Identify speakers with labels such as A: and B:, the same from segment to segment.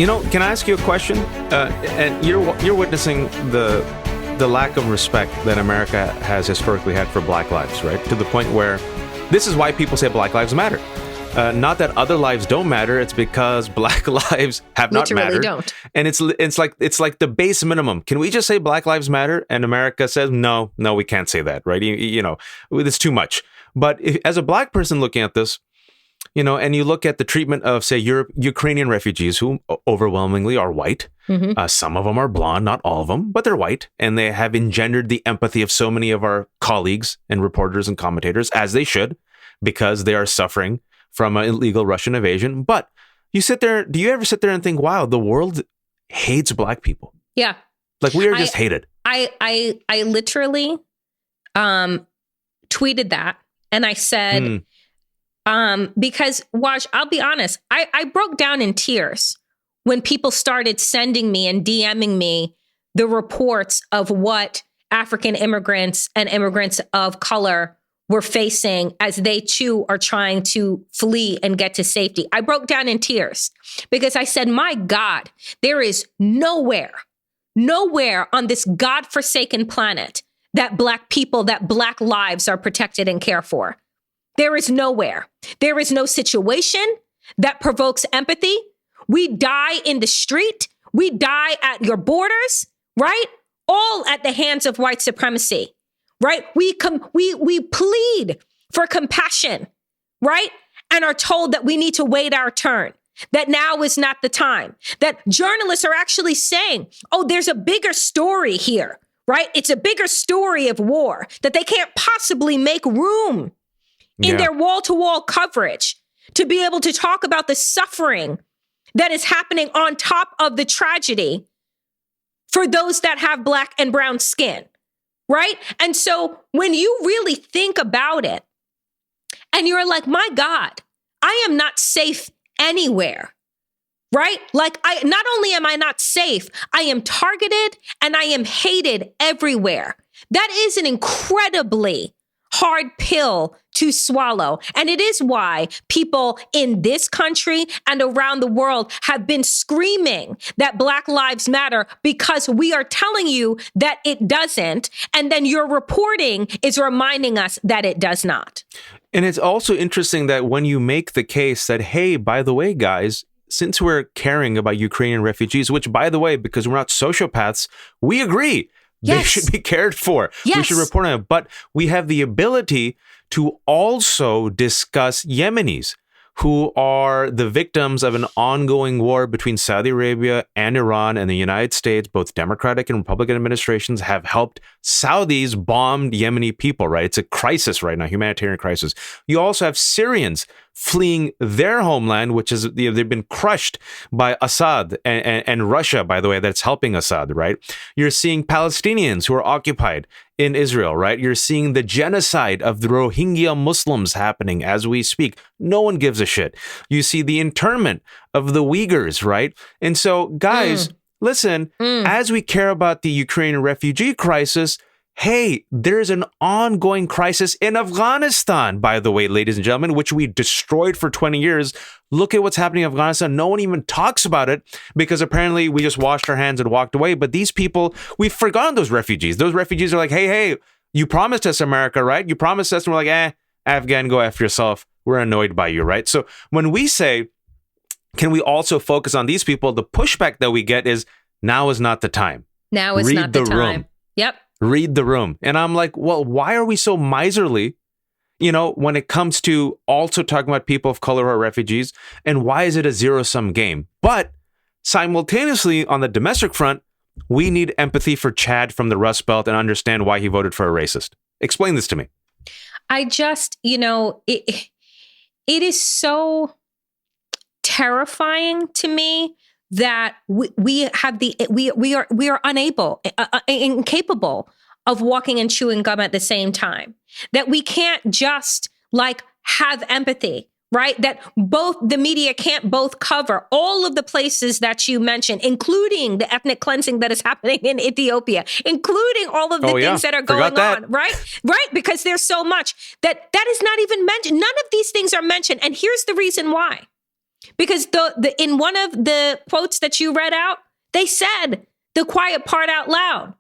A: Can I ask you a question? And you're witnessing the lack of respect that America has historically had for Black lives, right? To the point where this is why people say Black lives matter. Not that other lives don't matter. It's because Black lives have not mattered. Don't. And it's like the base minimum. Can we just say Black lives matter? And America says no, we can't say that, right? It's too much. But as a Black person looking at this, and you look at the treatment of, say, Ukrainian refugees who overwhelmingly are white. Mm-hmm. Some of them are blonde, not all of them, but they're white. And they have engendered the empathy of so many of our colleagues and reporters and commentators, as they should, because they are suffering from an illegal Russian invasion. But do you ever sit there and think, wow, the world hates Black people? Yeah. Like, we are just hated.
B: I literally tweeted that, and I said... because Waj, I'll be honest, I broke down in tears when people started sending me and DMing me the reports of what African immigrants and immigrants of color were facing as they too are trying to flee and get to safety. I broke down in tears because I said, my God, there is nowhere on this godforsaken planet that Black people, that Black lives are protected and cared for. There is nowhere. There is no situation that provokes empathy. We die in the street. We die at your borders, right? All at the hands of white supremacy, right? We plead for compassion, right? And are told that we need to wait our turn, that now is not the time, that journalists are actually saying, oh, there's a bigger story here, right? It's a bigger story of war, that they can't possibly make room in their wall-to-wall coverage to be able to talk about the suffering that is happening on top of the tragedy for those that have Black and brown skin, right? And so when you really think about it and you're like, my God, I am not safe anywhere, right? Like, not only am I not safe, I am targeted and I am hated everywhere. That is an incredibly hard pill to swallow. And it is why people in this country and around the world have been screaming that Black lives matter, because we are telling you that it doesn't. And then your reporting is reminding us that it does not.
A: And it's also interesting that when you make the case that, hey, by the way, guys, since we're caring about Ukrainian refugees, which, by the way, because we're not sociopaths, we agree. Yes. They should be cared for. Yes. We should report on it. But we have the ability to also discuss Yemenis, who are the victims of an ongoing war between Saudi Arabia and Iran and the United States. Both Democratic and Republican administrations have helped Saudis bomb Yemeni people, right? It's a crisis right now, humanitarian crisis. You also have Syrians fleeing their homeland, which is, they've been crushed by Assad and Russia, by the way, that's helping Assad, right? You're seeing Palestinians who are occupied in Israel, right? You're seeing the genocide of the Rohingya Muslims happening as we speak. No one gives a shit. You see the internment of the Uyghurs, right? And so, guys, listen, as we care about the Ukrainian refugee crisis, hey, there's an ongoing crisis in Afghanistan, by the way, ladies and gentlemen, which we destroyed for 20 years. Look at what's happening in Afghanistan. No one even talks about it because apparently we just washed our hands and walked away. But these people, we've forgotten those refugees. Those refugees are like, hey, you promised us America, right? You promised us, and we're like, Afghan, go after yourself. We're annoyed by you, right? So when we say, can we also focus on these people? The pushback that we get is, now is not the time.
B: Now is not the time.
A: Room.
B: Yep.
A: Read the room. And I'm like, well, why are we so miserly, when it comes to also talking about people of color or refugees? And why is it a zero-sum game? But simultaneously, on the domestic front, we need empathy for Chad from the Rust Belt and understand why he voted for a racist. Explain this to me.
B: I just, it is so terrifying to me that we are unable, incapable of walking and chewing gum at the same time. That we can't just have empathy, right? That both the media can't both cover all of the places that you mentioned, including the ethnic cleansing that is happening in Ethiopia, including all of the things that are going on, right? Right? Because there's so much that is not even mentioned. None of these things are mentioned. And here's the reason why. Because in one of the quotes that you read out, they said the quiet part out loud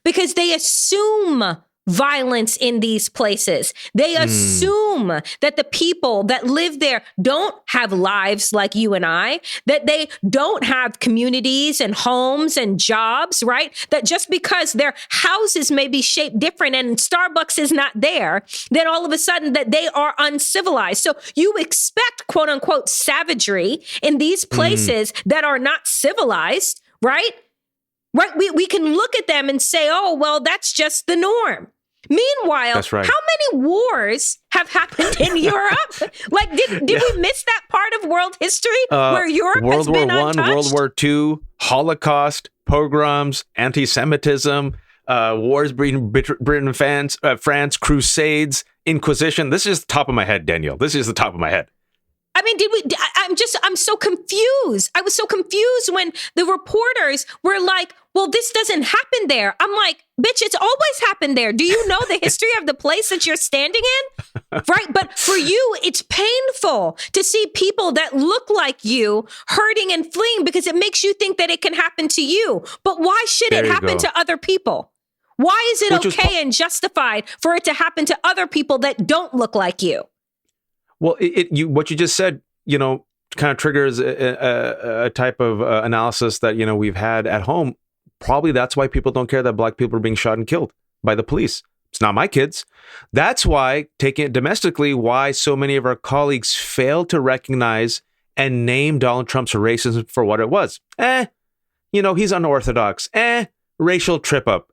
B: because they assume violence in these places. They assume that the people that live there don't have lives like you and I, that they don't have communities and homes and jobs, right? That just because their houses may be shaped different and Starbucks is not there, then all of a sudden that they are uncivilized. So you expect quote unquote savagery in these places that are not civilized, right? Right? We can look at them and say, oh, well, that's just the norm. Meanwhile,
A: that's right.
B: How many wars have happened in Europe? Like, did we miss that part of world history where Europe has been untouched?
A: World War II, Holocaust, pogroms, anti-Semitism, wars between Britain and France, Crusades, Inquisition. This is the top of my head, Danielle. This is the top of my head.
B: I mean, I'm so confused. I was so confused when the reporters were like, well, this doesn't happen there. I'm like, bitch, it's always happened there. Do you know the history of the place that you're standing in? Right. But for you, it's painful to see people that look like you hurting and fleeing because it makes you think that it can happen to you. But why should it happen to other people? Why is it okay and justified for it to happen to other people that don't look like you?
A: Well, what you just said, kind of triggers a type of analysis that, we've had at home. Probably that's why people don't care that Black people are being shot and killed by the police. It's not my kids. That's why, taking it domestically, why so many of our colleagues fail to recognize and name Donald Trump's racism for what it was. He's unorthodox. Racial trip up.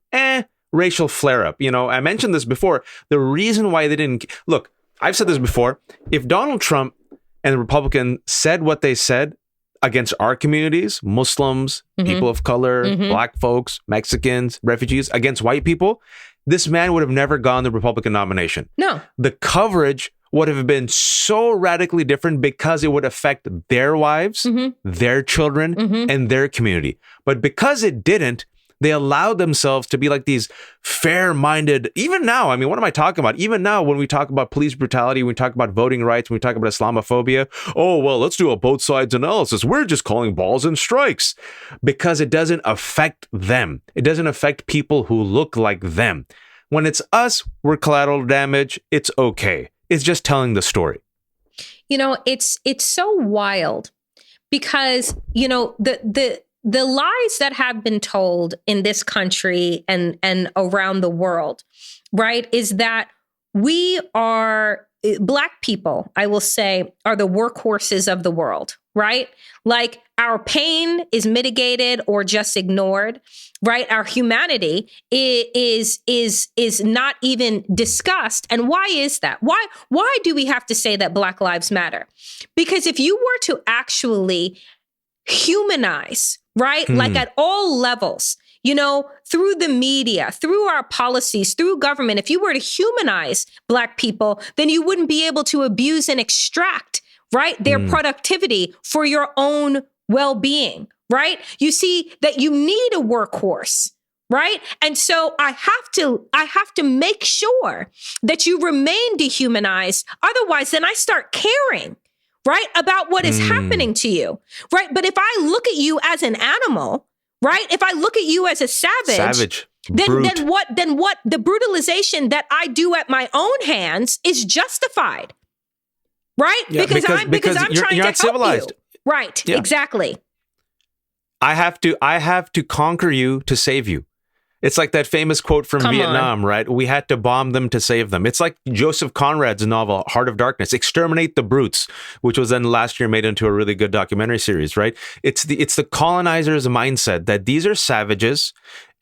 A: Racial flare up. I mentioned this before. The reason why they didn't look. I've said this before. If Donald Trump and the Republican said what they said against our communities, Muslims, people of color, Black folks, Mexicans, refugees, against white people, this man would have never gotten the Republican nomination.
B: No.
A: The coverage would have been so radically different because it would affect their wives, their children, and their community. But because it didn't, they allowed themselves to be like these fair-minded, even now, I mean, what am I talking about? Even now, when we talk about police brutality, when we talk about voting rights, when we talk about Islamophobia, oh, well, let's do a both sides analysis. We're just calling balls and strikes because it doesn't affect them. It doesn't affect people who look like them. When it's us, we're collateral damage. It's okay. It's just telling the story.
B: It's so wild because, the lies that have been told in this country and around the world, right, is that we are, Black people, I will say, are the workhorses of the world, right? Like our pain is mitigated or just ignored, right? Our humanity is not even discussed. And why is that? Why do we have to say that Black lives matter? Because if you were to actually humanize, right? Like at all levels, through the media, through our policies, through government, if you were to humanize Black people, then you wouldn't be able to abuse and extract, right, their productivity for your own well-being, right? You see that you need a workhorse, right? And so I have to make sure that you remain dehumanized. Otherwise, then I start caring, right, about what is happening to you, right? But if I look at you as an animal, right, if I look at you as a savage, then what the brutalization that I do at my own hands is justified, right? Yeah, because I'm trying to help civilized. You, right? Yeah. Exactly.
A: I have to conquer you to save you. It's like that famous quote from Vietnam, right? We had to bomb them to save them. It's like Joseph Conrad's novel, Heart of Darkness, Exterminate the Brutes, which was then last year made into a really good documentary series, right? It's the colonizer's mindset that these are savages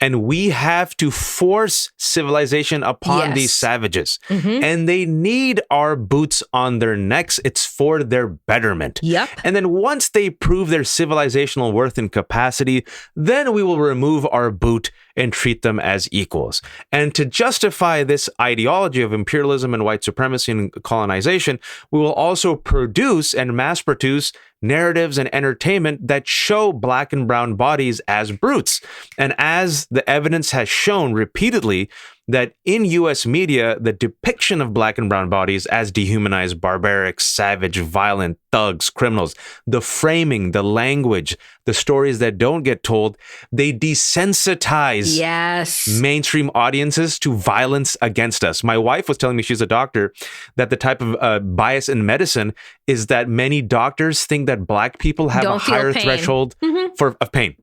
A: and we have to force civilization upon these savages. And they need our boots on their necks. It's for their betterment.
B: Yep.
A: And then once they prove their civilizational worth and capacity, then we will remove our boot and treat them as equals. And to justify this ideology of imperialism and white supremacy and colonization, we will also produce and mass produce narratives and entertainment that show Black and brown bodies as brutes. And as the evidence has shown repeatedly, that in US media, the depiction of black and brown bodies as dehumanized, barbaric, savage, violent, thugs, criminals, the framing, the language, the stories that don't get told, they desensitize mainstream audiences to violence against us. My wife was telling me, she's a doctor, that the type of bias in medicine is that many doctors think that black people have a higher threshold of pain.